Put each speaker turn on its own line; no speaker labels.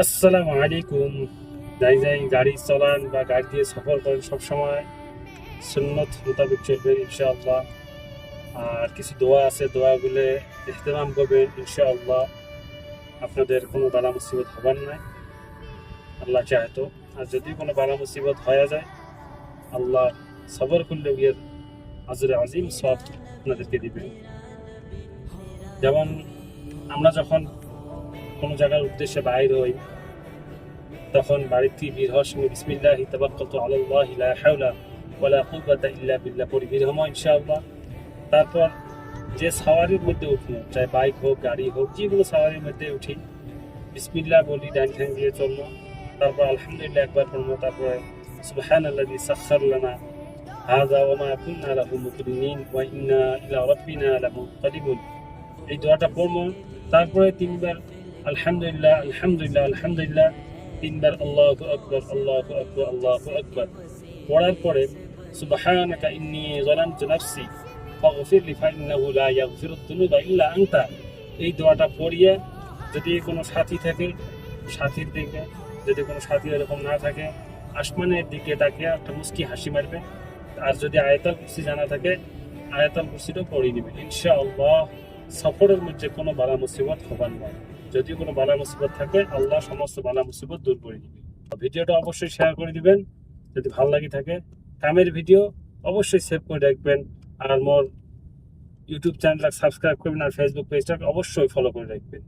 আসসালামু আলাইকুম। যাই যাই গাড়ি চালান বা গাড়ি দিয়ে সফর করেন, সবসময় সুন্নত মোতাবেক চলবেন ইনশাআল্লাহ। আর কিছু দোয়া আছে, দোয়াগুলো ইহতেমাম করবেন ইনশাআল্লাহ। আপনাদের কোনো বালা মুসিবত হবার নাই, আল্লাহ চাহতো। আর যদি কোনো বালা মুসিবত হয়ে যায়, আল্লাহ সবর করলে গিয়ে আজরে আজিম সব আপনাদেরকে দিবেন। যেমন আমরা যখন কোনো জায়গার উদ্দেশ্যে বাইর হই, তখন বাড়ির থেকে বের হওয়ার সময় বিসমিল্লাহি তাওয়াক্কালতু আলাল্লাহি লা হাওলা ওয়ালা কুওয়াতা ইল্লা বিল্লাহ পড়ি বের হবো ইনশাআল্লাহ। তারপর যে সাওয়ারির মধ্যে উঠি, চাই বাইক হোক গাড়ি হোক, যেগুলো সাওয়ারির মধ্যে উঠি, বিসমিল্লাহ বলি, ডান ঠ্যাং দিয়ে চলবো। তারপর আলহামদুলিল্লাহ একবার পড়বো। তারপরে সুবহানাল্লাযী সাখখার লানা হাযা ওয়া মা কুন্না লাহু মুকরিনিন ওয়া ইন্না ইলা রাব্বিনা লামুনকালিবুন, এই দোয়াটা পড়বো। তারপরে তিনবার আলহামদুলিল্লাহ আলহামদুলিল্লাহ আলহামদুলিল্লাহ, তিনবার আল্লাহু আকবার আল্লাহু আকবার আল্লাহু আকবার পড়ার পরে সুবহানাকা ইন্নী যালামতু নাফসি ফাগফিরলি ফাইন্নাহু লা ইয়াগফিরুদ যুনুবা ইল্লা আনতা, এই দোয়াটা পড়িয়ে যদি কোনো সাথী থাকে সাথীর দিকে, যদি কোনো সাথী এরকম না থাকে, আসমানের দিকে তাকিয়ে একটা মুস্কি হাসি মারবে। আর যদি আয়াতুল কুরসি জানা থাকে, আয়াতুল কুরসিটাও পড়ে নেবে ইনশাআল্লাহ। সফরের মধ্যে কোনো বালা মুসিবত হবার নয়। যদি কোনো বালা মুসিবত থাকে, আল্লাহ সমস্ত বালা মুসিবত দূর করে দিবে। ভিডিওটা অবশ্যই শেয়ার করে দিবেন যদি ভালো লাগে থাকে। কামের ভিডিও অবশ্যই সেভ করে রাখবেন। আর মোর ইউটিউব চ্যানেলটা সাবস্ক্রাইব করবেন, আর ফেসবুক পেজটাকে অবশ্যই ফলো করে রাখবেন।